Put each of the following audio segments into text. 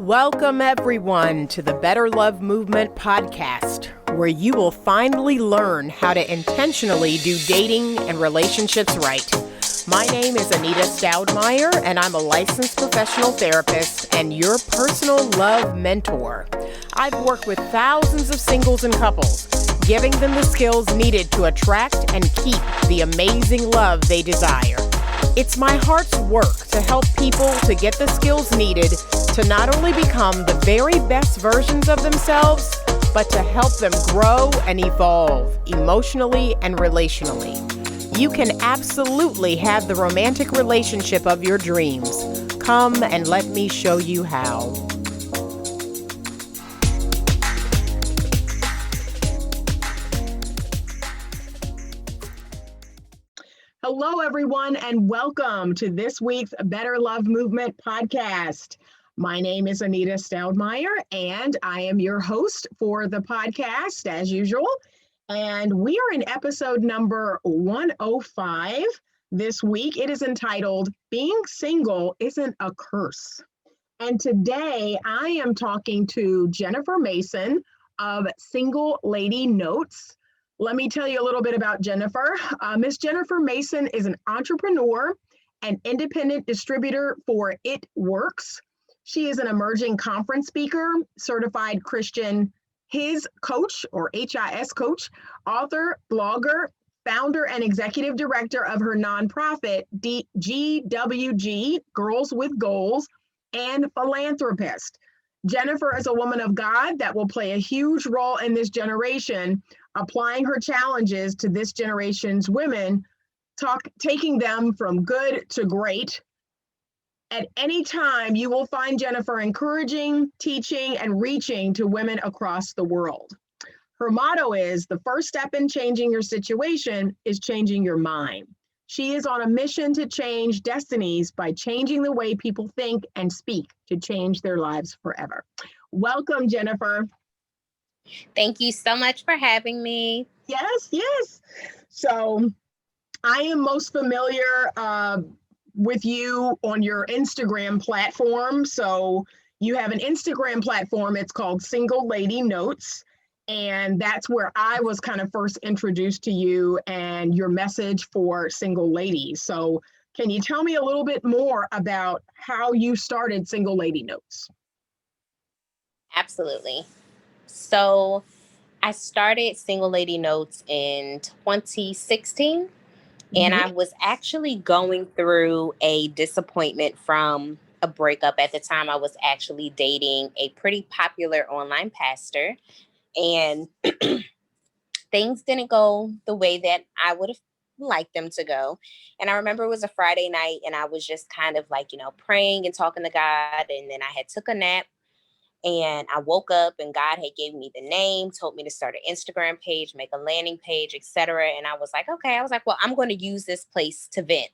Welcome, everyone, to the Better Love Movement podcast, where you will finally learn how to intentionally do dating and relationships right. My name is Anita Stoudemire, and I'm a licensed professional therapist and your personal love mentor. I've worked with thousands of singles and couples, giving them the skills needed to attract and keep the amazing love they desire. It's my heart's work to help people to get the skills needed to not only become the very best versions of themselves, but to help them grow and evolve emotionally and relationally. You can absolutely have the romantic relationship of your dreams. Come and let me show you how. Hello, everyone, and welcome to this week's Better Love Movement podcast. My name is Anita Stoudemire, and I am your host for the podcast, as usual. And we are in episode number 105 this week. It is entitled, Being Single Isn't a Curse. And today I am talking to Jennifer Mason of Single Lady Notes. Let me tell you a little bit about Jennifer. Miss Jennifer Mason is an entrepreneur and independent distributor for It Works. She is an emerging conference speaker, certified Christian HIS coach or HIS coach, author, blogger, founder, and executive director of her nonprofit, GWG, Girls with Goals, and philanthropist. Jennifer is a woman of God that will play a huge role in this generation, applying her challenges to this generation's women, taking them from good to great. At any time, you will find Jennifer encouraging, teaching, and reaching to women across the world. Her motto is, the first step in changing your situation is changing your mind. She is on a mission to change destinies by changing the way people think and speak to change their lives forever. Welcome, Jennifer. Thank you so much for having me. Yes. So I am most familiar with you on your Instagram platform. So you have an Instagram platform. It's called Single Lady Notes. And that's where I was kind of first introduced to you and your message for single ladies. So can you tell me a little bit more about how you started Single Lady Notes? Absolutely. So I started Single Lady Notes in 2016, and I was actually going through a disappointment from a breakup. At the time, I was actually dating a pretty popular online pastor. And things didn't go the way that I would have liked them to go. And I remember it was a Friday night and I was just kind of like, praying and talking to God. And then I had took a nap and I woke up and God had gave me the name, told me to start an Instagram page, make a landing page, etc. And I was like, okay. I was like, well, I'm going to use this place to vent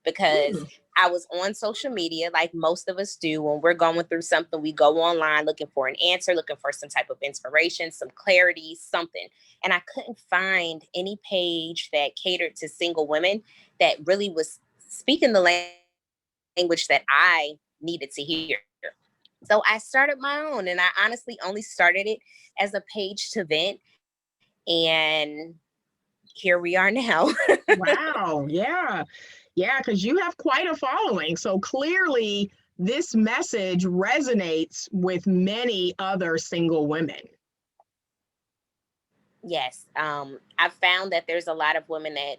because I was on social media like most of us do. When we're going through something, we go online looking for an answer, looking for some type of inspiration, some clarity, something. And I couldn't find any page that catered to single women that really was speaking the language that I needed to hear. So I started my own, and I honestly only started it as a page to vent. And here we are now. Wow. Yeah. Yeah, because you have quite a following. So clearly this message resonates with many other single women. Yes. I've found that there's a lot of women that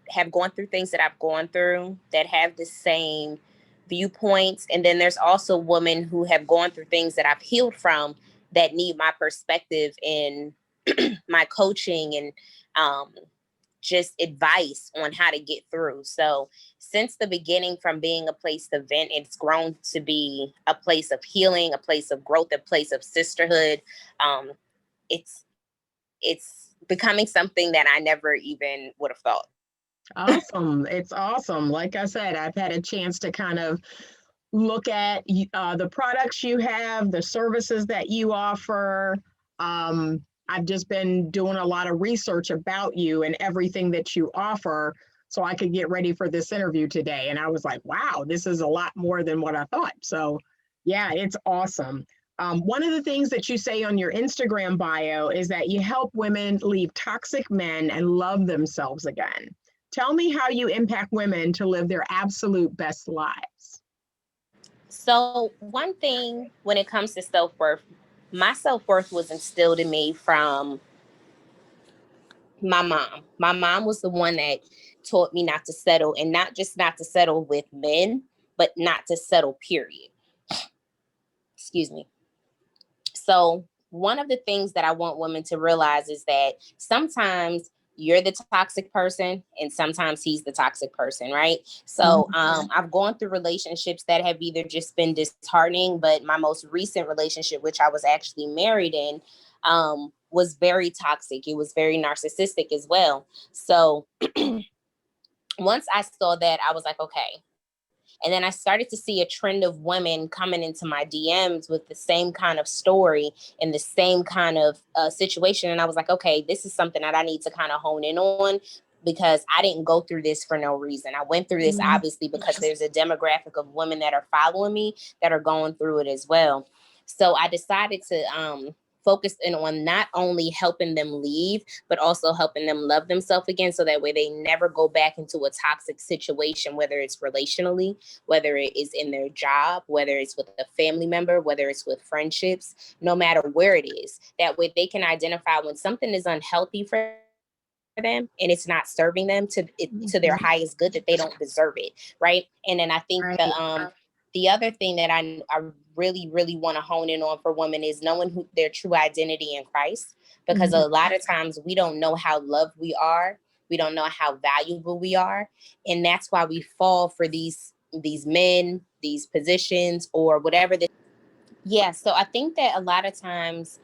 have gone through things that I've gone through that have the same viewpoints. And then there's also women who have gone through things that I've healed from that need my perspective in my coaching and just advice on how to get through. So since the beginning, from being a place to vent, it's grown to be a place of healing, a place of growth, a place of sisterhood. It's becoming something that I never even would have thought. Awesome. It's awesome. Like I said, I've had a chance to kind of look at the products you have, the services that you offer. I've just been doing a lot of research about you and everything that you offer so I could get ready for this interview today. And I was like, wow, this is a lot more than what I thought. So Yeah, it's awesome. One of the things that you say on your Instagram bio is that you help women leave toxic men and love themselves again. Tell me how you impact women to live their absolute best lives. So, one thing when it comes to self worth, my self worth was instilled in me from my mom. My mom was the one that taught me not to settle, and not just not to settle with men, but not to settle, period. Excuse me. So, one of the things that I want women to realize is that sometimes you're the toxic person and sometimes he's the toxic person, right? So, I've gone through relationships that have either just been disheartening, but my most recent relationship, which I was actually married in, was very toxic. It was very narcissistic as well. So, once I saw that, I was like, okay. And then I started to see a trend of women coming into my DMs with the same kind of story and the same kind of situation. And I was like, okay, this is something that I need to kind of hone in on, because I didn't go through this for no reason. I went through this obviously because there's a demographic of women that are following me that are going through it as well. So I decided to focus in on not only helping them leave, but also helping them love themselves again. So that way they never go back into a toxic situation, whether it's relationally, whether it is in their job, whether it's with a family member, whether it's with friendships, no matter where it is. That way they can identify when something is unhealthy for them and it's not serving them to their highest good, that they don't deserve it, right? And then I think Right. the other thing that I really want to hone in on for women is knowing who their true identity in Christ, because a lot of times we don't know how loved we are, we don't know how valuable we are, and that's why we fall for these men, these positions, or whatever. Yeah, so I think that a lot of times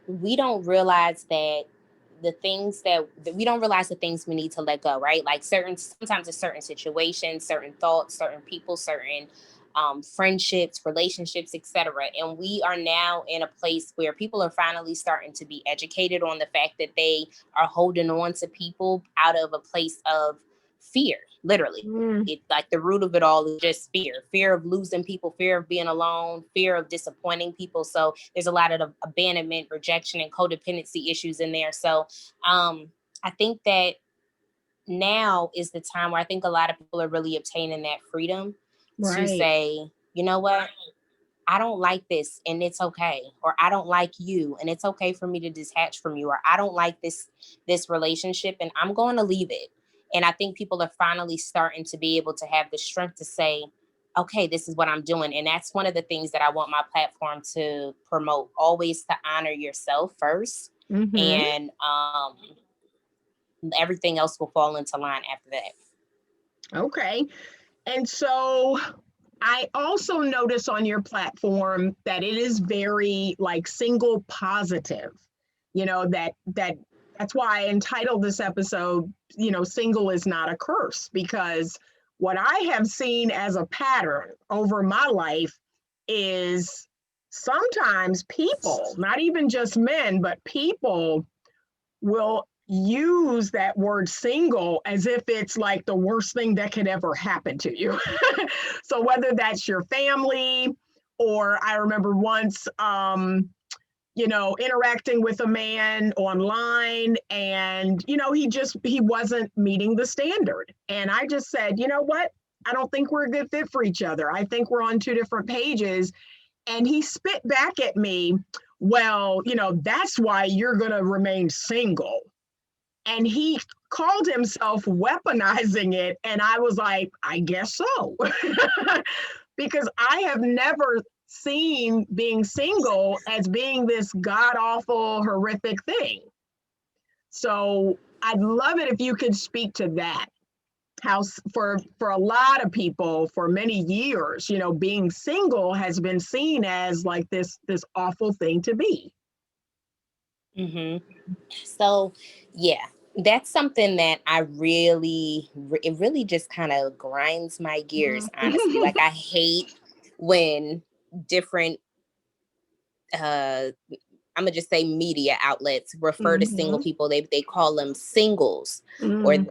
we don't realize that that we don't realize the things we need to let go, right? Like sometimes it's certain situations, certain thoughts, certain people, certain friendships, relationships, etc. And we are now in a place where people are finally starting to be educated on the fact that they are holding on to people out of a place of fear, literally. It, like, the root of it all is just fear of losing people, fear of being alone, fear of disappointing people. So there's a lot of abandonment, rejection, and codependency issues in there. So I think that now is the time where I think a lot of people are really obtaining that freedom to Right. say, you know what, I don't like this and it's okay, or I don't like you and it's okay for me to detach from you, or I don't like this relationship and I'm going to leave it. And I think people are finally starting to be able to have the strength to say, okay, this is what I'm doing. And that's one of the things that I want my platform to promote, always to honor yourself first. And everything else will fall into line after that. Okay. And so I also notice on your platform that it is very like single positive. That's why I entitled this episode, single is not a curse, because what I have seen as a pattern over my life is sometimes people, not even just men, but people will use that word single as if it's like the worst thing that could ever happen to you. So whether that's your family, or I remember once interacting with a man online, and he wasn't meeting the standard. And I just said, you know what? I don't think we're a good fit for each other. I think we're on two different pages. And he spit back at me, well, that's why you're going to remain single. And he called himself weaponizing it. And I was like, I guess so. Because I have never seen being single as being this god awful, horrific thing. So I'd love it if you could speak to that. How for a lot of people for many years, being single has been seen as like this awful thing to be. So, yeah, that's something that it really just kind of grinds my gears, honestly. Like, I hate when different, I'm gonna just say media outlets refer to single people. They call them singles, or Mm.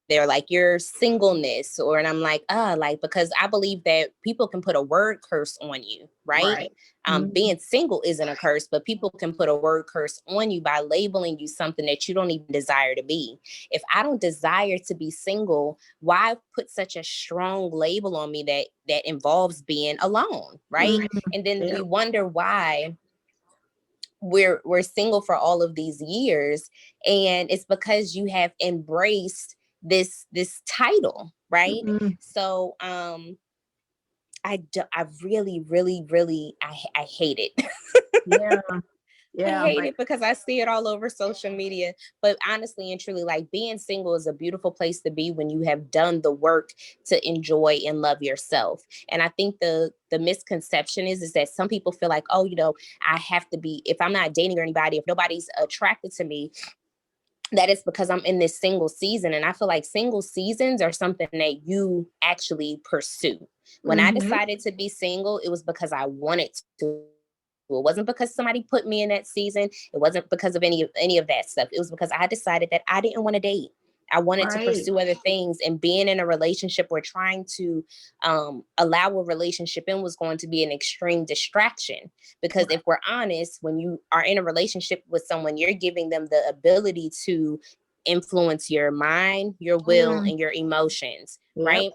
they're like your singleness, and I'm like, like, because I believe that people can put a word curse on you, right? Right. Mm-hmm. Being single isn't a curse, but people can put a word curse on you by labeling you something that you don't even desire to be. If I don't desire to be single, why put such a strong label on me that involves being alone, right? Mm-hmm. And then Yeah. we wonder why we're single for all of these years, and it's because you have embraced this title, right? Mm-hmm. So I really I hate it. Yeah. I Yeah. hate But it because I see it all over social media. But honestly and truly, like, being single is a beautiful place to be when you have done the work to enjoy and love yourself. And I think the misconception is that some people feel like, oh, I have to be, if I'm not dating or anybody, if nobody's attracted to me, that is because I'm in this single season. And I feel like single seasons are something that you actually pursue. When I mm-hmm. decided to be single, it was because I wanted to. It wasn't because somebody put me in that season. It wasn't because of any of that stuff. It was because I decided that I didn't want to date. I wanted to Right. pursue other things, and being in a relationship or trying to allow a relationship in was going to be an extreme distraction. Because if we're honest, when you are in a relationship with someone, you're giving them the ability to influence your mind, your will, Mm. and your emotions, Yep. right?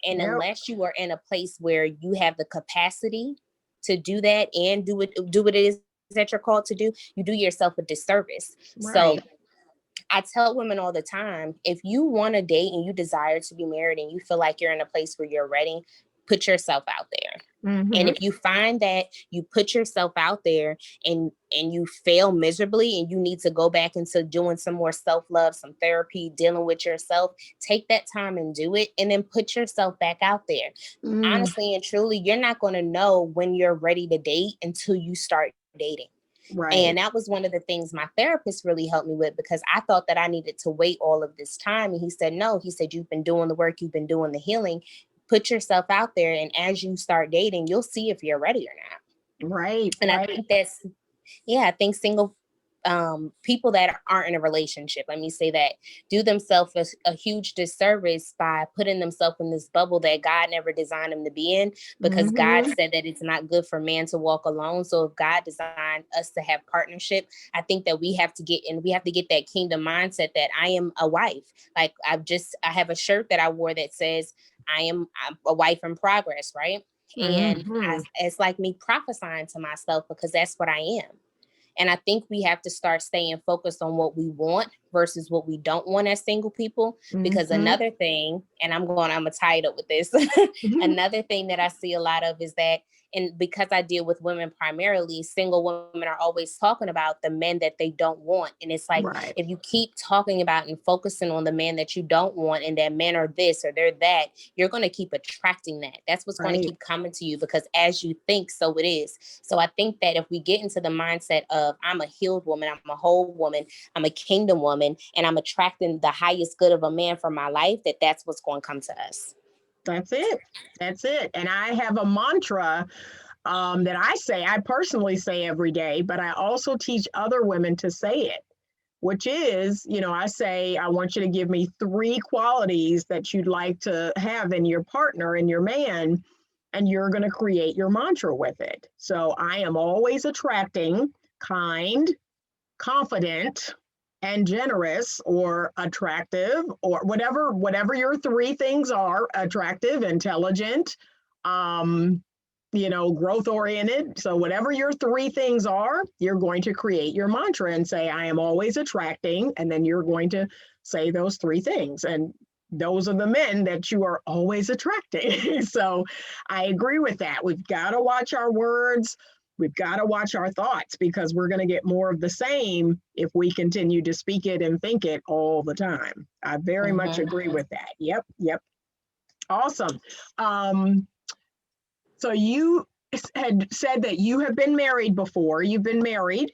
And Yep. unless you are in a place where you have the capacity to do that and do what it is that you're called to do, you do yourself a disservice. So Right. I tell women all the time, if you want to date and you desire to be married and you feel like you're in a place where you're ready, put yourself out there. And Mm-hmm. if you find that you put yourself out there and you fail miserably and you need to go back into doing some more self-love, some therapy, dealing with yourself, take that time and do it, and then put yourself back out there. Mm. Honestly and truly, you're not going to know when you're ready to date until you start dating. Right. And that was one of the things my therapist really helped me with, because I thought that I needed to wait all of this time. And he said, no, he said, you've been doing the work, you've been doing the healing, put yourself out there. And as you start dating, you'll see if you're ready or not. Right. And I Right. think I think single people that aren't in a relationship, let me say that, do themselves a huge disservice by putting themselves in this bubble that God never designed them to be in, because God Mm-hmm. said that it's not good for man to walk alone. So if God designed us to have partnership, I think that we have to get that kingdom mindset that I am a wife. Like, I have a shirt that I wore that says I'm a wife in progress, right? And Mm-hmm. it's like me prophesying to myself, because that's what I am. And I think we have to start staying focused on what we want versus what we don't want as single people. Because Mm-hmm. another thing, and I'm gonna tie it up with this. Another thing that I see a lot of is that, and because I deal with women primarily, single women are always talking about the men that they don't want. And it's like, Right. if you keep talking about and focusing on the man that you don't want, and that men are this or they're that, you're going to keep attracting that. That's what's going to Right. keep coming to you, because as you think, so it is. So I think that if we get into the mindset of, I'm a healed woman, I'm a whole woman, I'm a kingdom woman, and I'm attracting the highest good of a man for my life, that's what's going to come to us. That's it. That's it. And I have a mantra that I personally say every day, but I also teach other women to say it, which is, I say, I want you to give me 3 qualities that you'd like to have in your partner, in your man, and you're going to create your mantra with it. So I am always attracting kind, confident, and generous, or attractive, or whatever your 3 things are: attractive, intelligent, um growth oriented. So whatever your 3 things are, you're going to create your mantra and say, I am always attracting, and then you're going to say those 3 things, and those are the men that you are always attracting. So I agree with that. We've got to watch our words. We've got to watch our thoughts, because we're going to get more of the same if we continue to speak it and think it all the time. I very much Mm-hmm. agree with that. Yep, yep. Awesome. Um, so you had said that you have been married before. You've been married.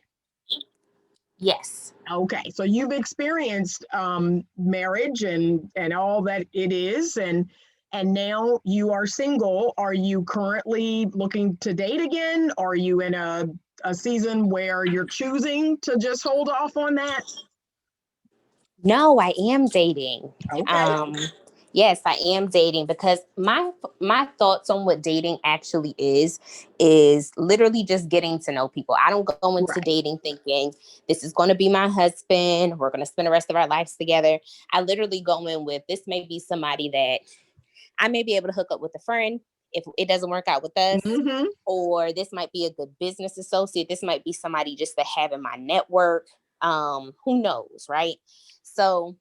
Yes. Okay, so you've experienced marriage and all that it is, and now you are single. Are you currently looking to date again? Are you in a season where you're choosing to just hold off on that? No, I am dating. Okay. Um, yes, I am dating because my thoughts on what dating actually is literally just getting to know people. I don't go into Right. dating thinking this is going to be my husband. We're going to spend the rest of our lives together. I literally go in with this may be somebody that I may be able to hook up with a friend if it doesn't work out with us, Mm-hmm. or this might be a good business associate. This might be somebody just to have in my network. Who knows, right? So,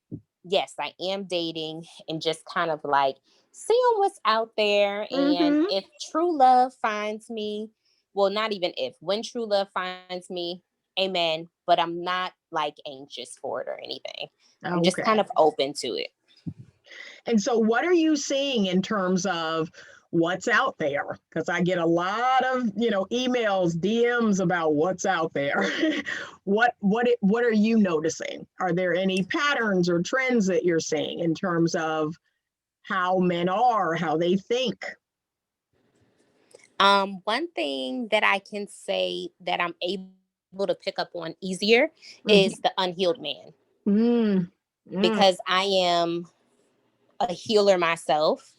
yes, I am dating and just kind of like seeing what's out there. And Mm-hmm. if true love finds me, well, not even if, when true love finds me, amen. But I'm not like anxious for it or anything. I'm just Okay. kind of open to it. And so, what are you seeing in terms of what's out there? Because I get a lot of emails, DMs about what's out there. What are you noticing? Are there any patterns or trends that you're seeing in terms of how men are, how they think? One thing that I can say that I'm able to pick up on easier is the Mm-hmm. unhealed man Mm, mm, because I am a healer myself.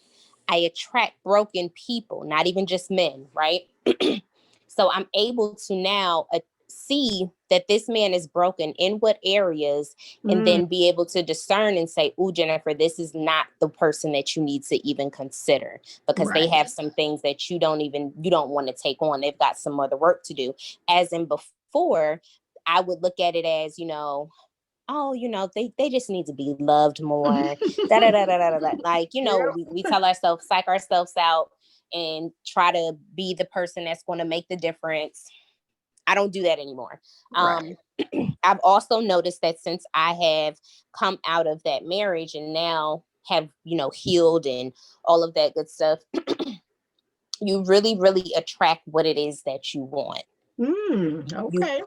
I attract broken people, not even just men, right? So I'm able to now see that this man is broken in what areas, and mm, then be able to discern and say, "Oh, Jennifer, this is not the person that you need to even consider because they right. have some things that you don't want to take on. They've got some other work to do." As in before, I would look at it as, oh, they just need to be loved more. Da da da da da da. Like, Yep. we tell ourselves, psych ourselves out, and try to be the person that's going to make the difference. I don't do that anymore. Um, Right. I've also noticed that since I have come out of that marriage and now have, healed and all of that good stuff, you really, really attract what it is that you want. You Okay.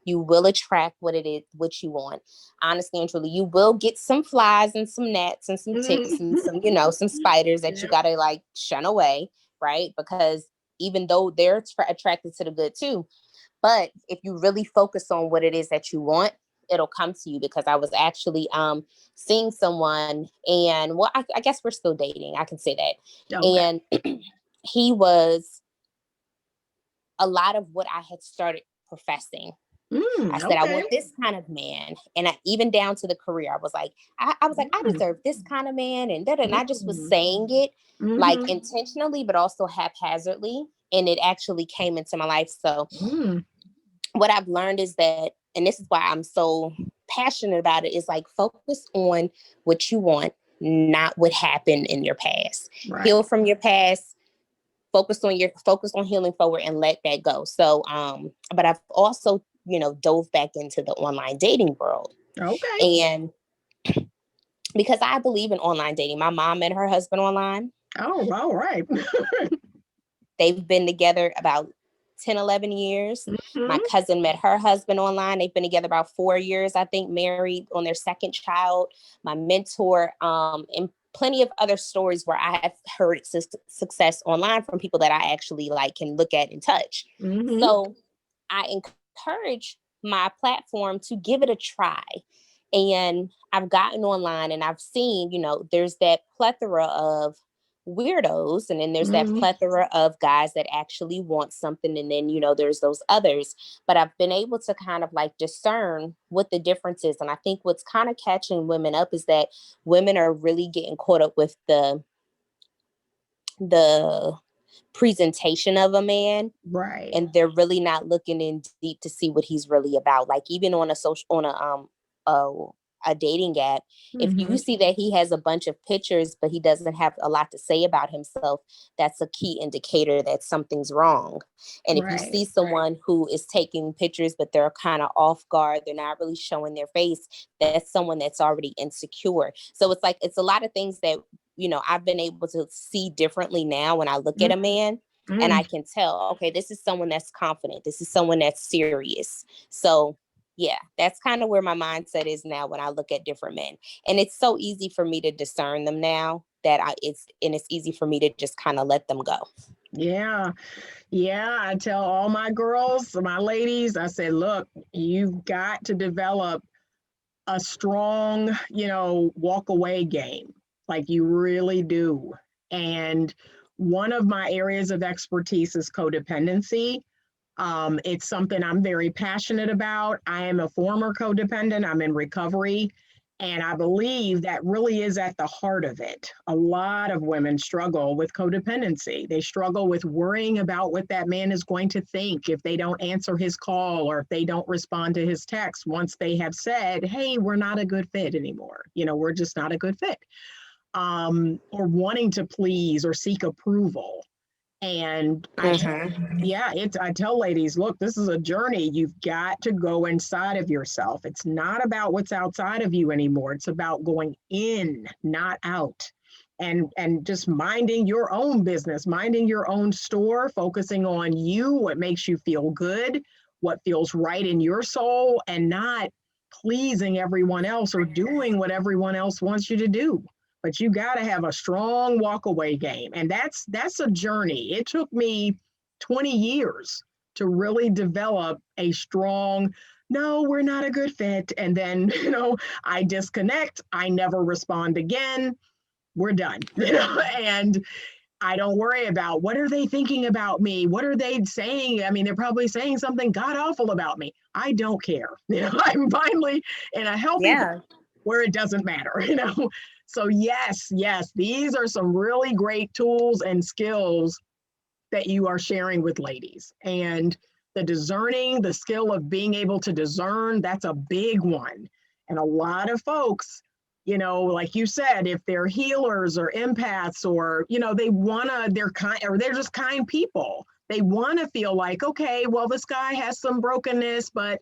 you will attract what you want. Honestly and truly, you will get some flies and some gnats and some ticks Mm, and some some spiders that you yep. gotta like shun away, right? Because even though they're attracted to the good too, but if you really focus on what it is that you want, it'll come to you. Because I was actually seeing someone, and well, I guess we're still dating. I can say that, Okay. and he was a lot of what I had started professing. I said, I Okay. want this kind of man. And even down to the career, I was like, I was like, I Mm, deserve this kind of man. And da-da. And I just was mm, saying it like mm-hmm. intentionally, but also haphazardly. And it actually came into my life. So Mm, what I've learned is that, and this is why I'm so passionate about it, is like focus on what you want, not what happened in your past. Heal right. from your past, focus on healing forward, and let that go. So but I've also dove back into the online dating world, Okay. and because I believe in online dating. My mom met her husband online. Oh, all right. They've been together about 10, 11 years. My Mm-hmm. cousin met her husband online. They've been together about 4 years, I think, married on their second child. My mentor, and plenty of other stories where I have heard success online from people that I actually like can look at and touch. Mm-hmm. So I encourage my platform to give it a try. And I've gotten online and I've seen, there's that plethora of weirdos, and then there's that Mm-hmm. plethora of guys that actually want something, and then there's those others. But I've been able to kind of like discern what the difference is. And I think what's kind of catching women up is that women are really getting caught up with the presentation of a man, Right. and they're really not looking in deep to see what he's really about. Like even on a dating app, if you Mm-hmm. see that he has a bunch of pictures but he doesn't have a lot to say about himself, that's a key indicator that something's wrong. And if you Right. see someone who is taking pictures but they're kind of off guard, they're not really showing their face, that's someone that's already insecure. So it's like it's a lot of things that I've been able to see differently now when I look at a man, and I Mm-hmm. can tell, okay, this is someone that's confident. This is someone that's serious. So yeah, that's kind of where my mindset is now when I look at different men. And it's so easy for me to discern them now that it's easy for me to just kind of let them go. Yeah. Yeah. I tell all my girls, my ladies, I said, look, you've got to develop a strong, walk away game. Like you really do. And one of my areas of expertise is codependency. It's something I'm very passionate about. I am a former codependent. I'm in recovery. And I believe that really is at the heart of it. A lot of women struggle with codependency. They struggle with worrying about what that man is going to think if they don't answer his call or if they don't respond to his text once they have said, hey, we're not a good fit anymore. We're just not a good fit. Or wanting to please or seek approval. And I tell ladies, look, this is a journey. You've got to go inside of yourself. It's not about what's outside of you anymore. It's about going in, not out. And just minding your own business, minding your own store, focusing on you, what makes you feel good, what feels right in your soul, and not pleasing everyone else or doing what everyone else wants you to do. But you got to have a strong walk away game. And that's a journey. It took me 20 years to really develop a strong, no, we're not a good fit. And then, I disconnect. I never respond again. We're done. And I don't worry about what are they thinking about me? What are they saying? I mean, they're probably saying something god awful about me. I don't care. I'm finally in a healthy where it doesn't matter, So yes, these are some really great tools and skills that you are sharing with ladies. And the discerning, the skill of being able to discern, that's a big one. And a lot of folks, like you said, if they're healers or empaths or, they're kind or they're just kind people. They want to feel like, okay, well, this guy has some brokenness, but,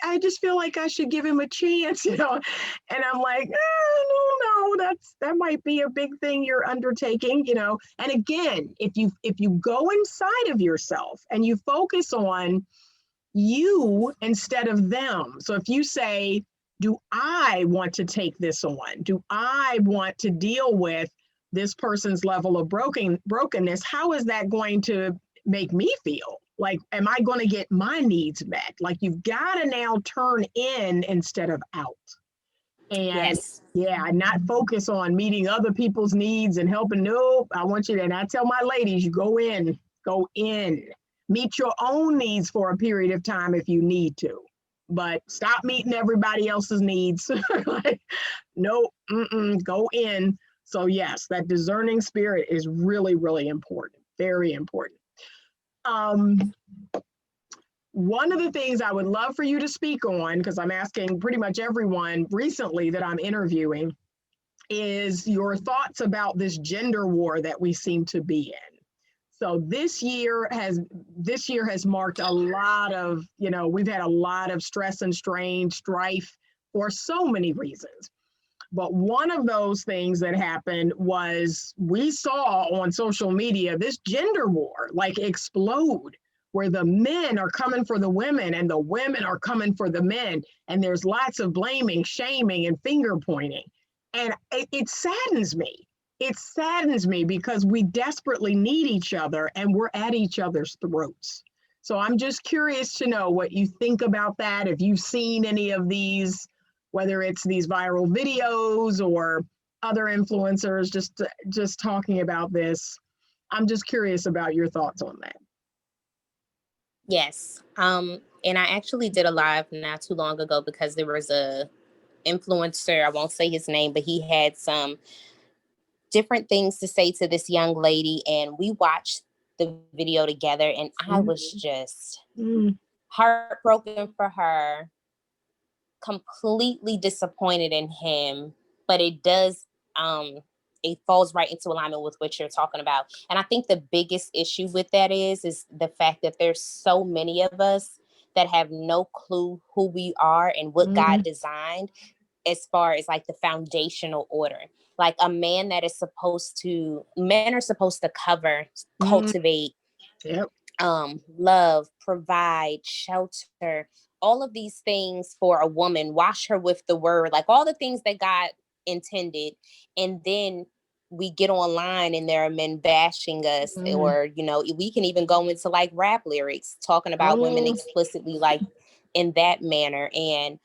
I just feel like I should give him a chance, And I'm like, no, that might be a big thing you're undertaking, And again, if you go inside of yourself and you focus on you instead of them. So if you say, do I want to take this on? Do I want to deal with this person's level of brokenness? How is that going to make me feel? Like, am I going to get my needs met? Like, you've got to now turn in instead of out. And not focus on meeting other people's needs and helping. No, I want you to, and I tell my ladies, you go in, meet your own needs for a period of time if you need to, but stop meeting everybody else's needs. Like, no, go in. So yes, that discerning spirit is really, really important. Very important. One of the things I would love for you to speak on, because I'm asking pretty much everyone recently that I'm interviewing, is your thoughts about this gender war that we seem to be in. So this year has marked a lot of, we've had a lot of stress and strain, strife for so many reasons. But one of those things that happened was we saw on social media this gender war like explode, where the men are coming for the women and the women are coming for the men. And there's lots of blaming, shaming, and finger pointing. And it saddens me. It saddens me because we desperately need each other and we're at each other's throats. So I'm just curious to know what you think about that. If you've seen any of these, whether it's these viral videos or other influencers just talking about this. I'm just curious about your thoughts on that. Yes. And I actually did a live not too long ago because there was a influencer, I won't say his name, but he had some different things to say to this young lady, and we watched the video together, and I was just heartbroken for her, completely disappointed in him, but it does it falls right into alignment with what you're talking about. And I think the biggest issue with that is the fact that there's so many of us that have no clue who we are and what God designed as far as like the foundational order. Like a man that is men are supposed to cover, cultivate, love, provide, shelter, all of these things for a woman, wash her with the word, like all the things that God intended. And then we get online and there are men bashing us, or, we can even go into like rap lyrics talking about women explicitly, like in that manner. And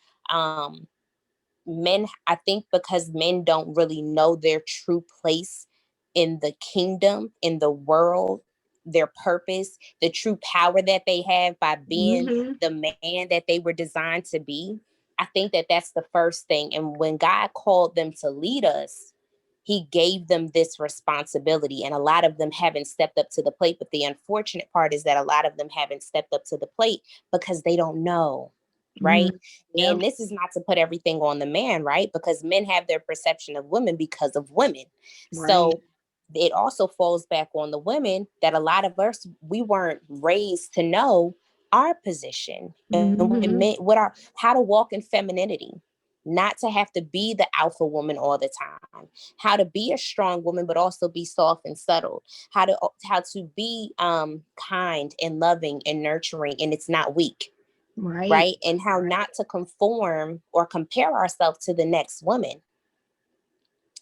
men, I think because men don't really know their true place in the kingdom, in the world, their purpose, the true power that they have by being Mm-hmm. the man that they were designed to be. I think that that's the first thing. And when God called them to lead us, he gave them this responsibility, and a lot of them haven't stepped up to the plate. But the unfortunate part is that a lot of them haven't stepped up to the plate because they don't know. Mm-hmm. Right. Yep. And this is not to put everything on the man, right? Because men have their perception of women because of women. Right. So it also falls back on the women that a lot of us, we weren't raised to know our position and Mm-hmm. what our, how to walk in femininity, not to have to be the alpha woman all the time, how to be a strong woman, but also be soft and subtle, how to be kind and loving and nurturing, and it's not weak, Right. right? And how not to conform or compare ourselves to the next woman.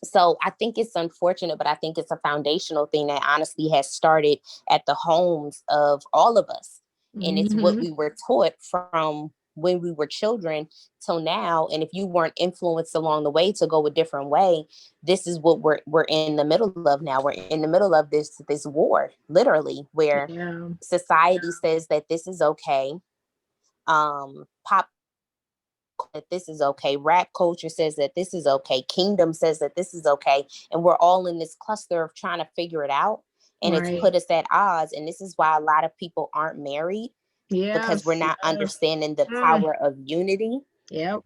So I think it's unfortunate, but I think it's a foundational thing that honestly has started at the homes of all of us. And it's what Mm-hmm. we were taught from when we were children till now. And if you weren't influenced along the way to go a different way, this is what we're in the middle of now. We're in the middle of this war, literally, where Yeah. society says that this is okay. Pop that this is okay. Rap culture says that this is okay. Kingdom says that this is okay. And we're all in this cluster of trying to figure it out. And it's Right. put us at odds. And this is why a lot of people aren't married, because we're Yes. not Yes. understanding the Mm. power of unity. Yep.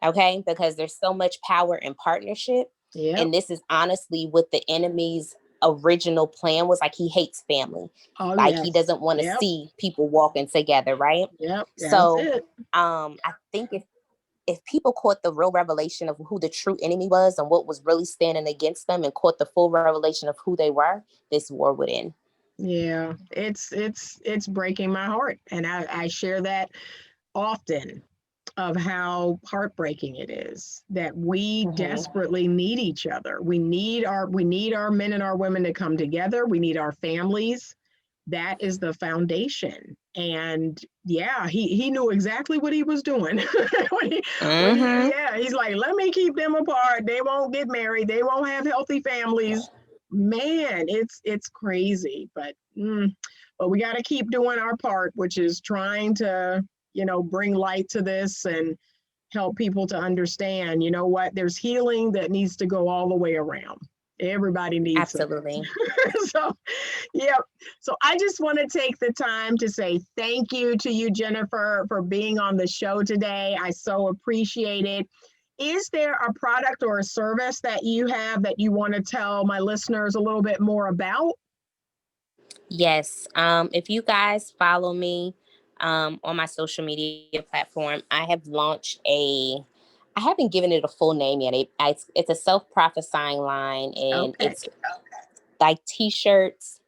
Okay. Because there's so much power in partnership. Yep. And this is honestly what the enemy's original plan was. Like, he hates family. Oh Like, he yes. doesn't want to Yep. see people walking together, right? Yep. That's So it. I think if people caught the real revelation of who the true enemy was and what was really standing against them, and caught the full revelation of who they were, this war would end. Yeah. It's breaking my heart. And I share that often, of how heartbreaking it is that we Mm-hmm. desperately need each other. We need our men and our women to come together. We need our families. That is the foundation. And yeah, he knew exactly what he was doing. Mm-hmm. Yeah, he's like, let me keep them apart. They won't get married. They won't have healthy families. Man, it's crazy. But we got to keep doing our part, which is trying to, bring light to this and help people to understand, you know what, there's healing that needs to go all the way around. Everybody needs it. Absolutely. So, yeah. So I just want to take the time to say thank you to you, Jennifer, for being on the show today. I so appreciate it. Is there a product or a service that you have that you want to tell my listeners a little bit more about? Yes. If you guys follow me on my social media platform, I have launched I haven't given it a full name yet. It's a self-prophesying line, and Okay. it's like t-shirts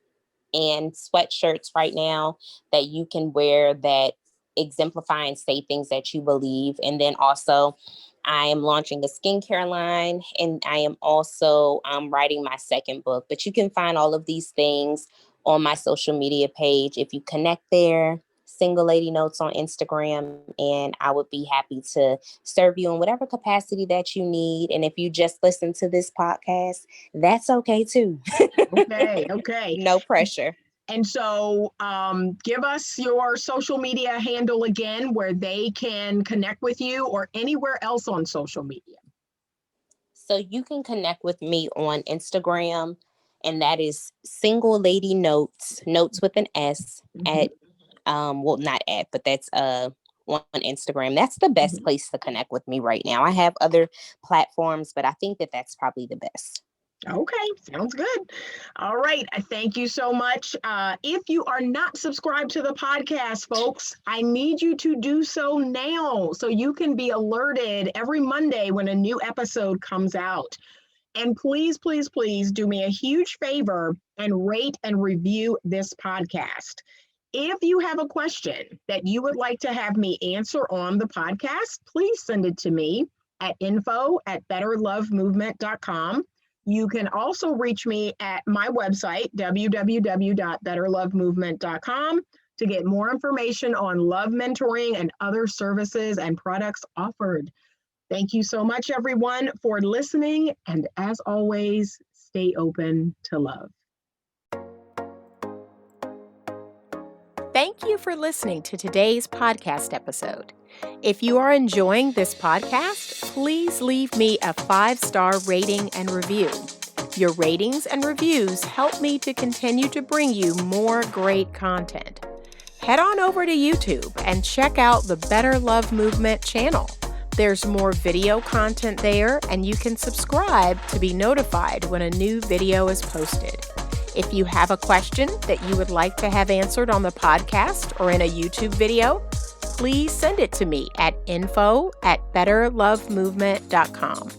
and sweatshirts right now that you can wear that exemplify and say things that you believe. And then also, I am launching a skincare line, and I am also writing my second book. But you can find all of these things on my social media page. If you connect there, Single Lady Notes on Instagram, and I would be happy to serve you in whatever capacity that you need. And if you just listen to this podcast, that's okay too. Okay. Okay. No pressure. And so, give us your social media handle again where they can connect with you, or anywhere else on social media. So you can connect with me on Instagram, and that is Single Lady Notes, notes with an S, Mhm, at well, not at, but that's on Instagram. That's the best mhm. place to connect with me right now. I have other platforms, but I think that that's probably the best. Okay, sounds good. All right, I thank you so much. If you are not subscribed to the podcast, folks, I need you to do so now so you can be alerted every Monday when a new episode comes out. And please, please, please do me a huge favor and rate and review this podcast. If you have a question that you would like to have me answer on the podcast, please send it to me at info@betterlovemovement.com. You can also reach me at my website, www.betterlovemovement.com, to get more information on love mentoring and other services and products offered. Thank you so much, everyone, for listening. And as always, stay open to love. Thank you for listening to today's podcast episode. If you are enjoying this podcast, please leave me a 5-star rating and review. Your ratings and reviews help me to continue to bring you more great content. Head on over to YouTube and check out the Better Love Movement channel. There's more video content there, and you can subscribe to be notified when a new video is posted. If you have a question that you would like to have answered on the podcast or in a YouTube video, please send it to me at info@betterlovemovement.com.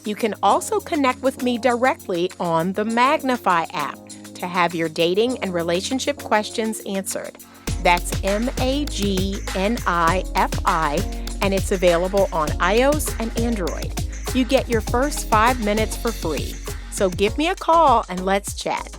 You can also connect with me directly on the Magnify app to have your dating and relationship questions answered. That's MAGNIFI, and it's available on iOS and Android. You get your first 5 minutes for free. So give me a call and let's chat.